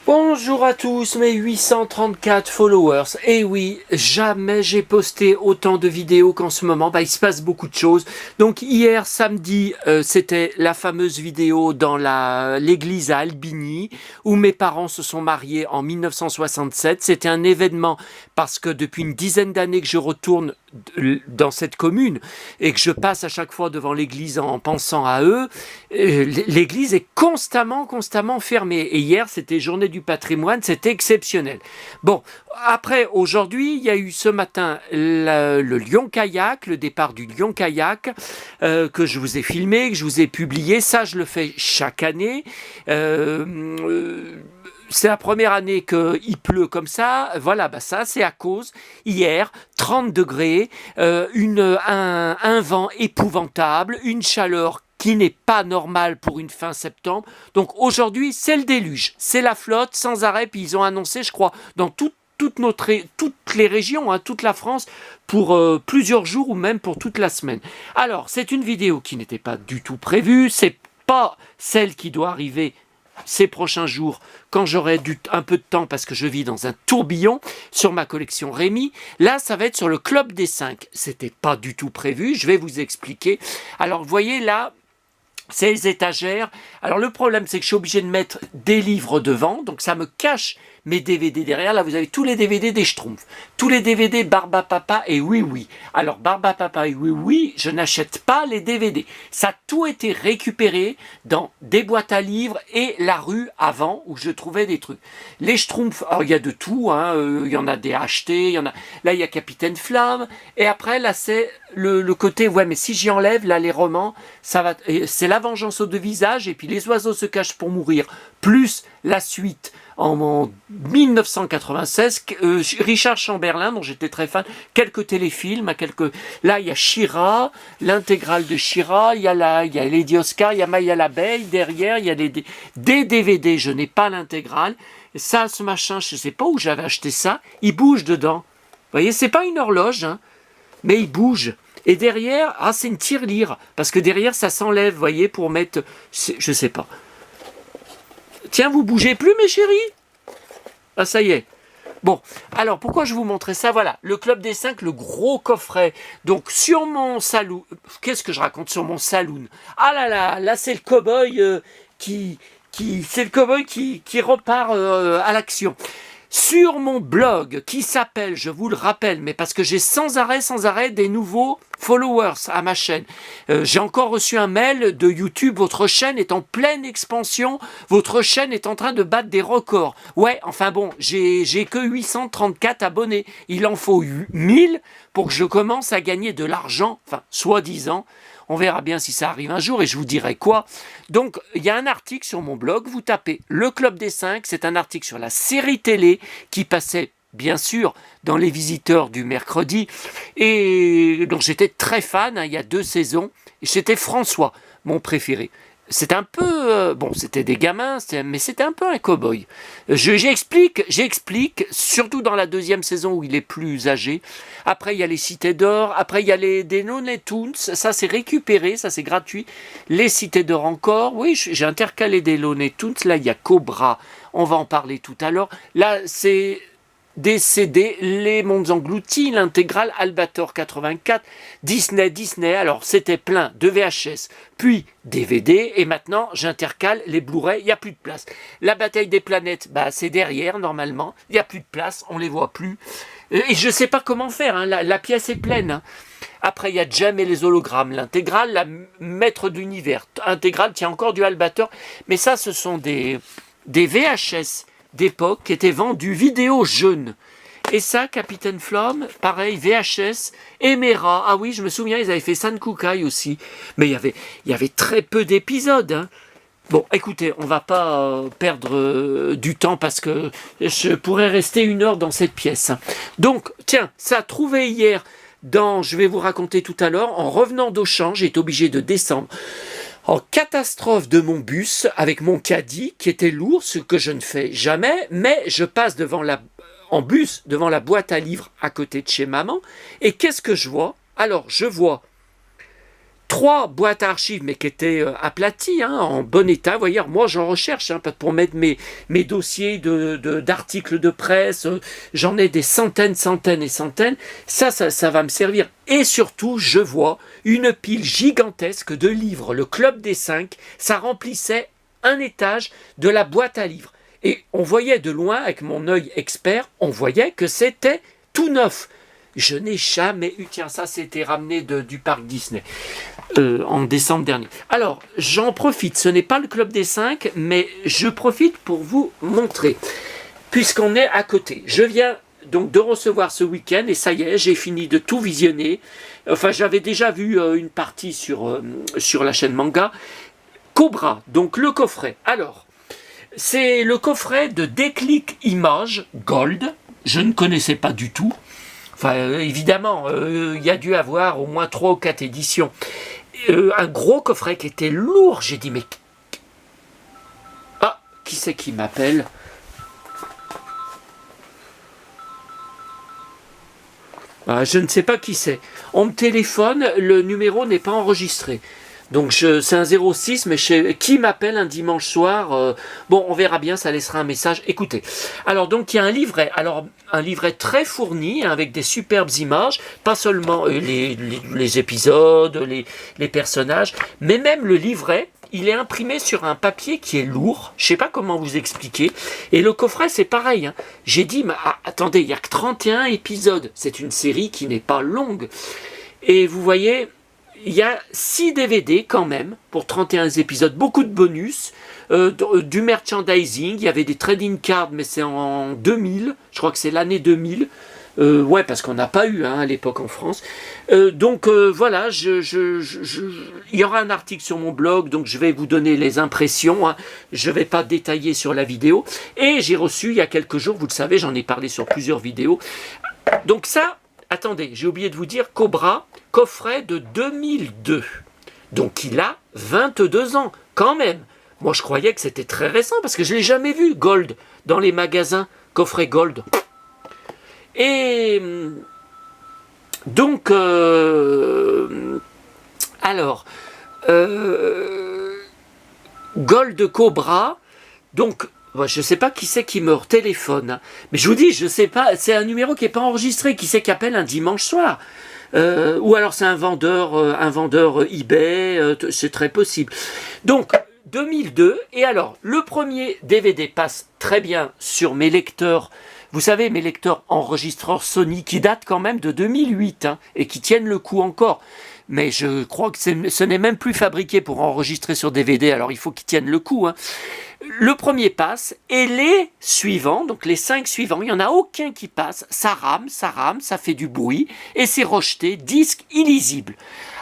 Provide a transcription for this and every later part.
Bonjour à tous mes 834 followers. Et oui, jamais j'ai posté autant de vidéos qu'en ce moment. Il se passe beaucoup de choses. Donc hier samedi, c'était la fameuse vidéo dans l'église à Albigny où mes parents se sont mariés en 1967. C'était un événement parce que depuis une dizaine d'années que je retourne dans cette commune et que je passe à chaque fois devant l'église en pensant à eux. L'église est constamment fermée. Et hier, c'était journée du patrimoine, c'était exceptionnel. Bon, après, aujourd'hui, il y a eu ce matin le Lyon-Kayak, le départ du Lyon-Kayak, que je vous ai filmé, que je vous ai publié. Ça, je le fais chaque année. C'est la première année qu'il pleut comme ça. Voilà, ça c'est à cause, hier, 30 degrés, un vent épouvantable, une chaleur qui n'est pas normale pour une fin septembre. Donc aujourd'hui, c'est le déluge, c'est la flotte sans arrêt. Puis ils ont annoncé, je crois, dans toutes les régions, toute la France, pour plusieurs jours ou même pour toute la semaine. Alors, c'est une vidéo qui n'était pas du tout prévue, c'est pas celle qui doit arriver ces prochains jours, quand j'aurai un peu de temps, parce que je vis dans un tourbillon sur ma collection Rémi. Là, ça va être sur le Club des 5. C'était pas du tout prévu, je vais vous expliquer. Alors, vous voyez là, c'est les étagères. Alors, le problème, c'est que je suis obligé de mettre des livres devant, donc ça me cache mes DVD derrière. Là, vous avez tous les DVD des Schtroumpfs, tous les DVD Barbapapa et Oui Oui. Alors, Barbapapa et Oui Oui, je n'achète pas les DVD. Ça a tout été récupéré dans des boîtes à livres et la rue avant, où je trouvais des trucs. Les Schtroumpfs, alors il y a de tout, il y en a des achetés, là il y a Capitaine Flamme, et après là c'est le côté, ouais mais si j'y enlève, là les romans, ça va, c'est La Vengeance aux deux visages, et puis Les oiseaux se cachent pour mourir, plus la suite en 1996, Richard Chamberlain, dont j'étais très fan, quelques téléfilms, là il y a She-Ra, l'intégrale de She-Ra, il y a Lady Oscar, il y a Maya l'abeille, derrière il y a des DVD, je n'ai pas l'intégrale. Ça, ce machin, je ne sais pas où j'avais acheté ça, il bouge dedans. Vous voyez, c'est pas une horloge, mais il bouge. Et derrière, c'est une tirelire, parce que derrière ça s'enlève, vous voyez, pour mettre, je sais pas. Tiens, vous bougez plus, mes chéris? Ah, ça y est. Bon, alors, pourquoi je vous montrais ça? Voilà, le Club des 5, le gros coffret. Donc, sur mon saloon... Qu'est-ce que je raconte sur mon saloon? Ah là, c'est le cow-boy qui repart à l'action. Sur mon blog, qui s'appelle, je vous le rappelle, mais parce que j'ai sans arrêt des nouveaux followers à ma chaîne. J'ai encore reçu un mail de YouTube, votre chaîne est en pleine expansion, votre chaîne est en train de battre des records. Ouais, enfin bon, j'ai que 834 abonnés. Il en faut 1000 pour que je commence à gagner de l'argent, enfin, soi-disant. On verra bien si ça arrive un jour et je vous dirai quoi. Donc, il y a un article sur mon blog, vous tapez Le Club des 5, c'est un article sur la série télé qui passait, bien sûr, dans Les Visiteurs du mercredi. Et donc, j'étais très fan, il y a 2 saisons. Et c'était François, mon préféré. C'était un peu... c'était des gamins, mais c'était un peu un cow-boy. J'explique, surtout dans la 2e saison où il est plus âgé. Après, il y a les Cités d'Or. Après, il y a des Looney Tunes. Ça, c'est récupéré, ça, c'est gratuit. Les Cités d'Or encore. Oui, j'ai intercalé des Looney Tunes. Là, il y a Cobra. On va en parler tout à l'heure. Là, c'est... des CD, Les Mondes Engloutis, l'intégrale Albator 84, Disney, alors c'était plein de VHS, puis DVD, et maintenant j'intercale les Blu-ray, il n'y a plus de place. La Bataille des Planètes, c'est derrière normalement, il n'y a plus de place, on ne les voit plus, et je ne sais pas comment faire, la pièce est pleine. Après, il y a Jem et les hologrammes, l'intégrale, la Maître de l'univers, intégrale, tiens encore du Albator, mais ça ce sont des VHS, d'époque qui était vendu vidéo jeune. Et ça, Capitaine Flamme, pareil, VHS, Emera. Ah oui, je me souviens, ils avaient fait Sankukai aussi. Mais il y avait très peu d'épisodes. Bon, écoutez, on va pas perdre du temps parce que je pourrais rester 1 heure dans cette pièce. Donc, tiens, ça a trouvé hier je vais vous raconter tout à l'heure, en revenant d'Auchan, j'ai été obligé de descendre en catastrophe de mon bus avec mon caddie qui était lourd, ce que je ne fais jamais, mais je passe en bus devant la boîte à livres à côté de chez maman, et qu'est-ce que je vois? Alors, je vois 3 boîtes à archives, mais qui étaient aplaties, hein, en bon état. Vous voyez, moi j'en recherche hein, pour mettre mes dossiers d'articles de presse. J'en ai des centaines et centaines. Ça va me servir. Et surtout, je vois une pile gigantesque de livres. Le Club des 5, ça remplissait un étage de la boîte à livres. Et on voyait de loin, avec mon œil expert, on voyait que c'était tout neuf. Je n'ai jamais eu, tiens, ça c'était ramené du parc Disney en décembre dernier. Alors, j'en profite, ce n'est pas le Club des 5, mais je profite pour vous montrer, puisqu'on est à côté. Je viens donc de recevoir ce week-end, et ça y est, j'ai fini de tout visionner. Enfin, j'avais déjà vu une partie sur la chaîne Manga. Cobra, donc le coffret. Alors, c'est le coffret de Déclic Images Gold. Je ne connaissais pas du tout. Enfin, évidemment, il y a dû avoir au moins 3 ou 4 éditions. Un gros coffret qui était lourd. J'ai dit, mais... Ah, qui c'est qui m'appelle? Ah, je ne sais pas qui c'est. On me téléphone, le numéro n'est pas enregistré. Donc c'est un 06, mais qui m'appelle un dimanche soir bon, on verra bien, ça laissera un message. Écoutez, alors donc il y a un livret, alors un livret très fourni, hein, avec des superbes images, pas seulement les épisodes, les personnages, mais même le livret, il est imprimé sur un papier qui est lourd, je sais pas comment vous expliquer, et le coffret c'est pareil, hein. J'ai dit, mais, attendez, il n'y a que 31 épisodes, c'est une série qui n'est pas longue, et vous voyez... Il y a 6 DVD quand même, pour 31 épisodes, beaucoup de bonus, du merchandising, il y avait des trading cards, mais c'est en 2000, je crois que c'est l'année 2000, ouais, parce qu'on n'a pas eu hein, à l'époque en France. Donc voilà, il y aura un article sur mon blog, donc je vais vous donner les impressions, hein, je ne vais pas détailler sur la vidéo, et j'ai reçu il y a quelques jours, vous le savez, j'en ai parlé sur plusieurs vidéos, donc ça... Attendez, j'ai oublié de vous dire, Cobra, coffret de 2002. Donc il a 22 ans, quand même. Moi je croyais que c'était très récent, parce que je ne l'ai jamais vu, Gold, dans les magasins, coffret Gold. Et donc, alors, Gold Cobra, donc... Je ne sais pas qui c'est qui me téléphone, hein. Mais je vous dis, je ne sais pas, c'est un numéro qui n'est pas enregistré, qui c'est qui appelle un dimanche soir, ou alors c'est un vendeur eBay, c'est très possible. Donc 2002, et alors le premier DVD passe très bien sur mes lecteurs, vous savez, mes lecteurs enregistreurs Sony qui datent quand même de 2008 hein, et qui tiennent le coup encore. Mais je crois que ce n'est même plus fabriqué pour enregistrer sur DVD, alors il faut qu'ils tiennent le coup. Hein. Le premier passe, et les suivants, donc les 5 suivants, il n'y en a aucun qui passe, ça rame, ça fait du bruit, et c'est rejeté, disque illisible.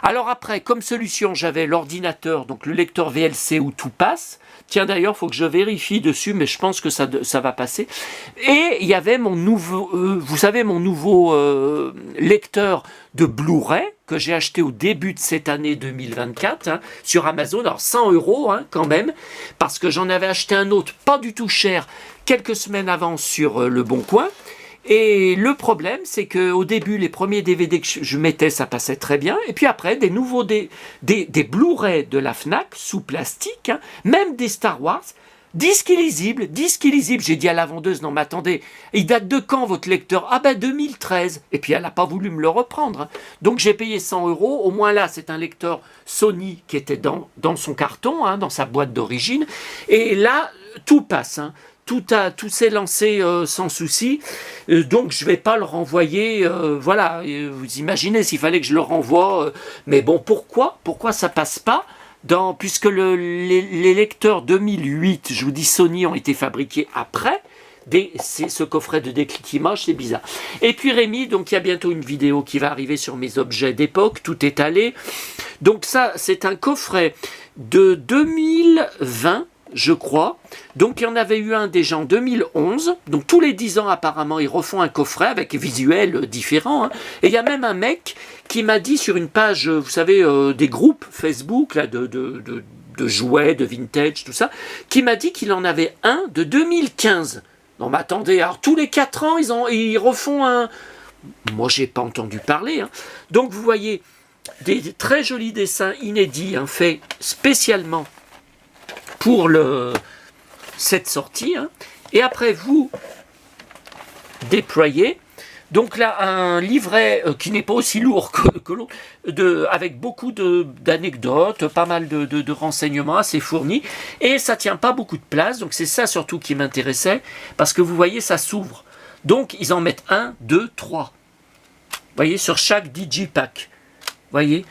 Alors après, comme solution, j'avais l'ordinateur, donc le lecteur VLC où tout passe. Tiens d'ailleurs, il faut que je vérifie dessus, mais je pense que ça va passer. Et il y avait mon nouveau, vous savez, mon nouveau lecteur de Blu-ray que j'ai acheté au début de cette année 2024 hein, sur Amazon. Alors 100 € hein, quand même, parce que j'en avais acheté un autre pas du tout cher quelques semaines avant sur Le Bon Coin. Et le problème, c'est qu'au début, les premiers DVD que je mettais, ça passait très bien. Et puis après, des nouveaux des Blu-ray de la Fnac, sous plastique, hein, même des Star Wars, disque illisible. J'ai dit à la vendeuse, non mais attendez, il date de quand votre lecteur? Ah ben 2013. Et puis elle n'a pas voulu me le reprendre. Hein. Donc j'ai payé 100 €. Au moins là, c'est un lecteur Sony qui était dans son carton, hein, dans sa boîte d'origine. Et là, tout passe, hein. Tout s'est lancé sans souci, donc je ne vais pas le renvoyer, voilà, vous imaginez s'il fallait que je le renvoie, mais bon, pourquoi ça passe pas puisque les lecteurs 2008, je vous dis Sony, ont été fabriqués après, ce coffret de Déclic Images, c'est bizarre. Et puis Rémi, donc il y a bientôt une vidéo qui va arriver sur mes objets d'époque, tout est allé, donc ça c'est un coffret de 2020, je crois. Donc il y en avait eu un déjà en 2011. Donc tous les 10 ans apparemment ils refont un coffret avec visuels différents. Hein. Et il y a même un mec qui m'a dit sur une page, vous savez, des groupes Facebook là, de jouets, de vintage, tout ça, qui m'a dit qu'il en avait un de 2015. Non mais attendez, alors tous les 4 ans ils refont un... Moi j'ai pas entendu parler. Hein. Donc vous voyez... des très jolis dessins inédits, hein, faits spécialement pour cette sortie. Hein. Et après, vous déployez. Donc là, un livret qui n'est pas aussi lourd que l'autre, avec beaucoup d'anecdotes, pas mal de renseignements assez fournis, et ça tient pas beaucoup de place, donc c'est ça surtout qui m'intéressait, parce que vous voyez, ça s'ouvre. Donc ils en mettent 1, 2, 3. Vous voyez, sur chaque digipack. Vous voyez.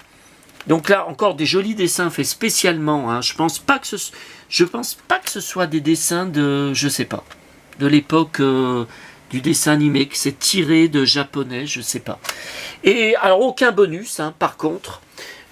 Donc là, encore des jolis dessins faits spécialement. Hein. Je pense pas que ce soit des dessins de, je sais pas, de l'époque... du dessin animé, que c'est tiré de japonais, je sais pas. Et alors, aucun bonus, hein, par contre.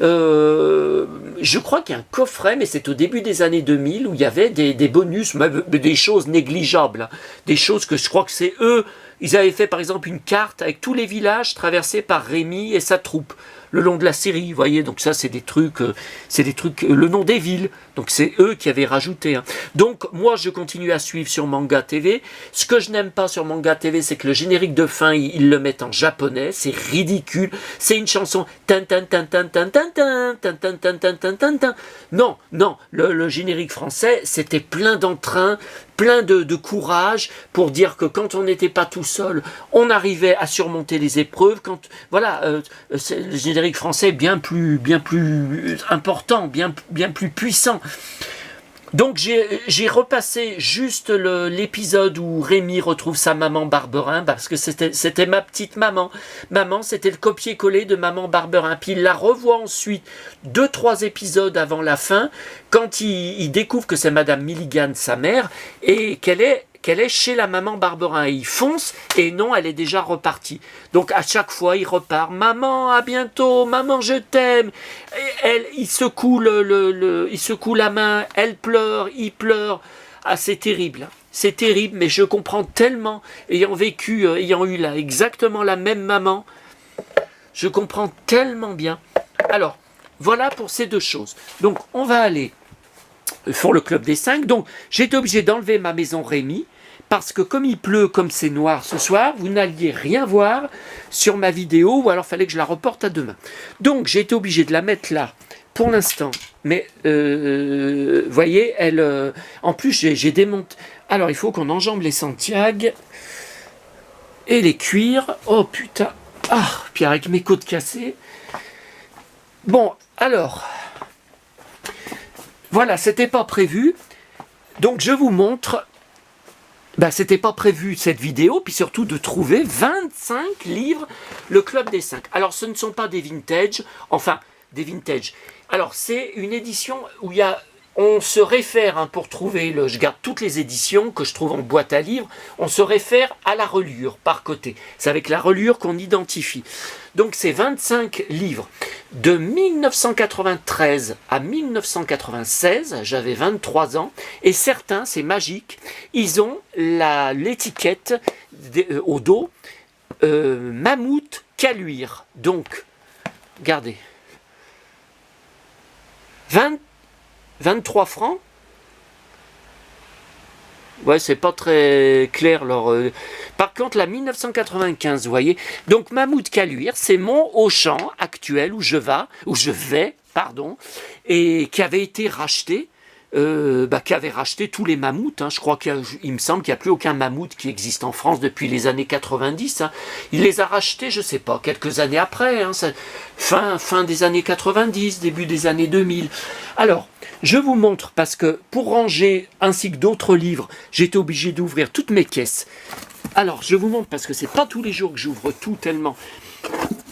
Je crois qu'il y a un coffret, mais c'est au début des années 2000, où il y avait des bonus, même des choses négligeables. Hein, des choses que je crois que c'est eux. Ils avaient fait, par exemple, une carte avec tous les villages traversés par Rémi et sa troupe. Le long de la série, vous voyez, donc ça c'est des trucs, le nom des villes, donc c'est eux qui avaient rajouté. Hein. Donc moi je continue à suivre sur Manga TV. Ce que je n'aime pas sur Manga TV, c'est que le générique de fin, ils le mettent en japonais, c'est ridicule. C'est une chanson tan tan tan tan tan tan tan tan tan tan tan tan tan tan. Non, non, le générique français, c'était plein d'entrain, plein de courage pour dire que quand on n'était pas tout seul, on arrivait à surmonter les épreuves. Quand voilà, le générique français est bien plus important, bien plus puissant. Donc j'ai repassé juste l'épisode où Rémi retrouve sa maman Barberin, parce que c'était ma petite maman. Maman, c'était le copier-coller de maman Barberin. Puis il la revoit ensuite 2-3 épisodes avant la fin, quand il découvre que c'est Madame Milligan, sa mère, et qu'elle est chez la maman Barberin. Et il fonce, et non, elle est déjà repartie. Donc à chaque fois, il repart. Maman, à bientôt. Maman, je t'aime. Il secoue il secoue la main. Elle pleure, il pleure. Ah, c'est terrible. C'est terrible, mais je comprends tellement, ayant eu exactement la même maman, je comprends tellement bien. Alors, voilà pour ces deux choses. Donc, on va aller pour le Club des 5. Donc, j'ai été obligé d'enlever ma maison Rémi, parce que comme il pleut, comme c'est noir ce soir, vous n'alliez rien voir sur ma vidéo, ou alors il fallait que je la reporte à demain. Donc, j'ai été obligé de la mettre là, pour l'instant. Mais, vous voyez, en plus, j'ai démonté... Alors, il faut qu'on enjambe les Santiago et les cuirs. Oh, putain. Ah, puis avec mes côtes cassées. Bon, alors... Voilà, c'était pas prévu. Donc je vous montre, c'était pas prévu cette vidéo, puis surtout de trouver 25 livres, le Club des 5. Alors ce ne sont pas des vintage, enfin des vintage. Alors c'est une édition où on se réfère, pour trouver, je garde toutes les éditions que je trouve en boîte à livres, on se réfère à la reliure par côté. C'est avec la reliure qu'on identifie. Donc c'est 25 livres. De 1993 à 1996, j'avais 23 ans, et certains, c'est magique, ils ont l'étiquette au dos, Mammouth Caluire. Donc, regardez, 23 francs. Ouais, c'est pas très clair. Par contre, la 1995, vous voyez. Donc, Mammouth Caluire, c'est mon Auchan actuel où je vais, et qui avait été racheté, qui avait racheté tous les mammouths. Je crois il me semble qu'il n'y a plus aucun mammouth qui existe en France depuis les années 90. Il les a rachetés, je sais pas, quelques années après. Fin des années 90, début des années 2000. Alors, je vous montre, parce que pour ranger, ainsi que d'autres livres, j'ai été obligé d'ouvrir toutes mes caisses. Alors, je vous montre, parce que c'est pas tous les jours que j'ouvre tout tellement.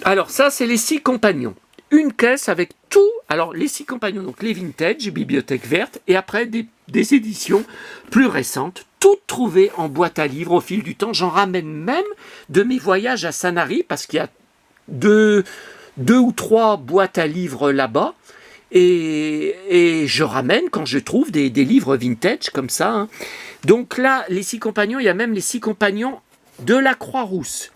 Alors, ça, c'est les 6 compagnons. Une caisse avec tout. Alors, les 6 compagnons, donc les vintage, bibliothèque verte, et après des éditions plus récentes, toutes trouvées en boîte à livres au fil du temps. J'en ramène même de mes voyages à Sanary, parce qu'il y a deux ou 3 boîtes à livres là-bas. Et je ramène quand je trouve des livres vintage comme ça. Donc là, les 6 compagnons, il y a même les 6 compagnons de la Croix-Rousse.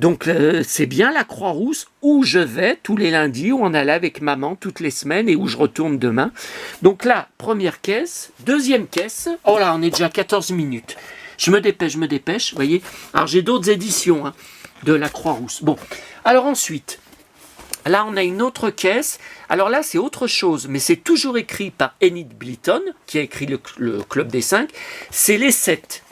Donc c'est bien la Croix-Rousse où je vais tous les lundis, où on allait avec maman toutes les semaines et où je retourne demain. Donc là, première caisse, deuxième caisse. Oh là, on est déjà à 14 minutes. Je me dépêche, vous voyez. Alors j'ai d'autres éditions de la Croix-Rousse. Bon, alors ensuite... Là, on a une autre caisse. Alors là, c'est autre chose, mais c'est toujours écrit par Enid Blyton, qui a écrit le Club des 5. C'est les 7.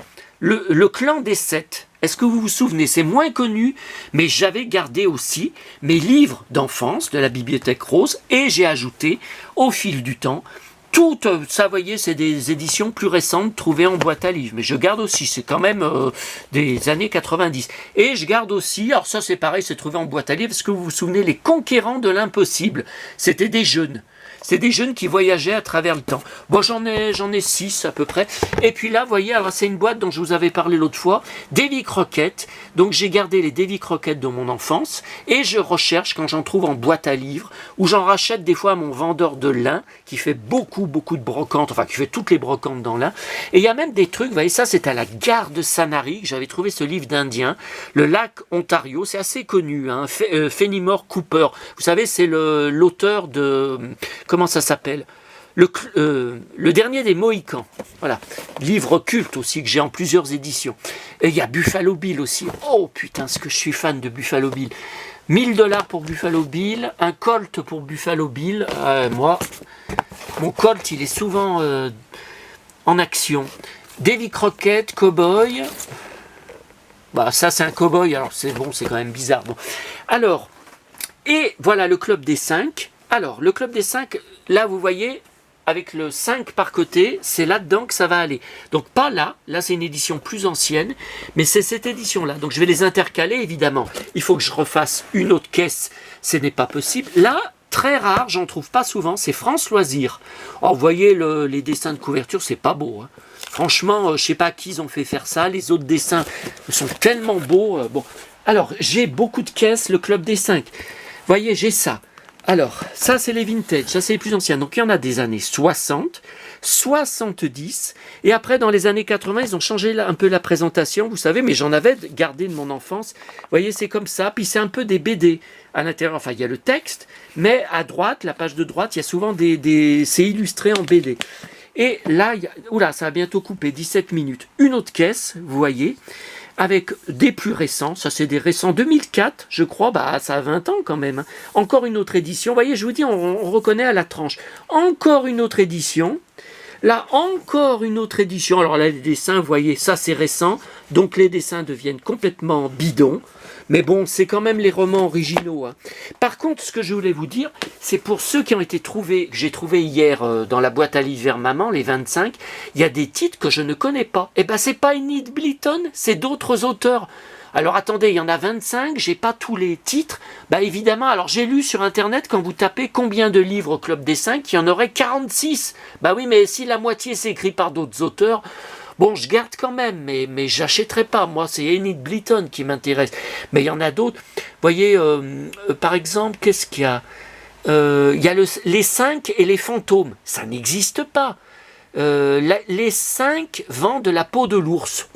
Le clan des 7. Est-ce que vous vous souvenez? C'est moins connu, mais j'avais gardé aussi mes livres d'enfance de la Bibliothèque Rose et j'ai ajouté, au fil du temps, tout ça, vous voyez, c'est des éditions plus récentes trouvées en boîte à livres. Mais je garde aussi, c'est quand même des années 90. Et je garde aussi, alors ça c'est pareil, c'est trouvé en boîte à livres, parce que vous vous souvenez, Les Conquérants de l'Impossible, c'était des jeunes. C'est des jeunes qui voyageaient à travers le temps. Bon, j'en ai 6 à peu près. Et puis là, vous voyez, alors c'est une boîte dont je vous avais parlé l'autre fois, Davy Crockett. Donc j'ai gardé les Davy Crockett de mon enfance et je recherche quand j'en trouve en boîte à livres ou j'en rachète des fois à mon vendeur de lin qui fait beaucoup de brocantes, enfin qui fait toutes les brocantes dans lin. Et il y a même des trucs, vous voyez, ça c'est à la gare de Sanary que j'avais trouvé ce livre d'Indien, le lac Ontario, c'est assez connu, hein, Fenimore Cooper. Vous savez, c'est l'auteur de... Comment ça s'appelle? Le dernier des Mohicans. Voilà. Livre culte aussi que j'ai en plusieurs éditions. Et il y a Buffalo Bill aussi. Oh putain, ce que je suis fan de Buffalo Bill. 1000$ pour Buffalo Bill, un Colt pour Buffalo Bill. Moi, mon Colt, il est souvent en action. Davy Crockett, Cowboy. Bah, ça, c'est un cowboy. Alors, c'est bon, c'est quand même bizarre. Bon. Alors, et voilà le Club des 5. Alors, le Club des 5, là, vous voyez, avec le 5 par côté, c'est là-dedans que ça va aller. Donc, pas là. Là, c'est une édition plus ancienne. Mais c'est cette édition-là. Donc, je vais les intercaler, évidemment. Il faut que je refasse une autre caisse. Ce n'est pas possible. Là, très rare, j'en trouve pas souvent, c'est France Loisirs. Oh, vous voyez, les dessins de couverture, c'est pas beau. Hein. Franchement, je sais pas à qui ils ont fait faire ça. Les autres dessins sont tellement beaux. Bon. Alors, j'ai beaucoup de caisses, le Club des 5. Vous voyez, j'ai ça. Alors, ça c'est les vintage, ça c'est les plus anciens. Donc il y en a des années 60, 70, et après dans les années 80, ils ont changé un peu la présentation, vous savez, mais j'en avais gardé de mon enfance. Vous voyez, c'est comme ça, puis c'est un peu des BD à l'intérieur. Enfin, il y a le texte, mais à droite, la page de droite, il y a souvent c'est illustré en BD. Et là, oula, ça va bientôt couper, 17 minutes. Une autre caisse, vous voyez, avec des plus récents, ça c'est des récents 2004, je crois, bah ça a 20 ans quand même. Hein. Encore une autre édition, vous voyez, je vous dis, on reconnaît à la tranche. Encore une autre édition, là encore une autre édition. Alors là, les dessins, vous voyez, ça c'est récent, donc les dessins deviennent complètement bidons. Mais bon, c'est quand même les romans originaux. Hein. Par contre, ce que je voulais vous dire, c'est pour ceux qui ont été trouvés, que j'ai trouvé hier dans la boîte à livres vers maman, les 25, il y a des titres que je ne connais pas. Eh ben, c'est pas Enid Blyton, c'est d'autres auteurs. Alors attendez, il y en a 25, j'ai pas tous les titres. Bah évidemment, alors j'ai lu sur internet, quand vous tapez combien de livres au Club des 5, il y en aurait 46. Bah oui, mais si la moitié c'est écrit par d'autres auteurs... Bon, je garde quand même, mais j'achèterai pas. Moi, c'est Enid Blyton qui m'intéresse. Mais il y en a d'autres. Vous voyez, par exemple, qu'est-ce qu'il y a? Il y a les 5 et les fantômes. Ça n'existe pas. Les 5 vendent de la peau de l'ours.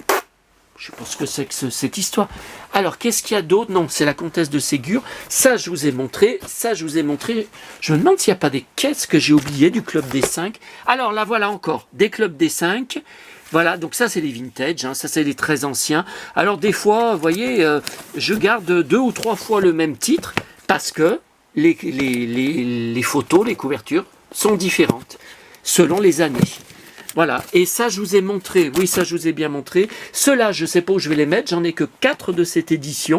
Je sais pas ce que c'est que cette histoire. Alors, qu'est-ce qu'il y a d'autre? Non, c'est la comtesse de Ségur. Ça, je vous ai montré. Ça, je vous ai montré. Je me demande s'il n'y a pas des caisses que j'ai oubliées du Club des 5. Alors, là, voilà encore. Des Clubs des 5. Voilà, donc ça c'est les vintage, hein, ça c'est les très anciens. Alors des fois, vous voyez, je garde 2 ou 3 fois le même titre parce que les photos, les couvertures sont différentes selon les années. Voilà, et ça je vous ai montré, oui ça je vous ai bien montré. Ceux-là, je ne sais pas où je vais les mettre, j'en ai que 4 de cette édition.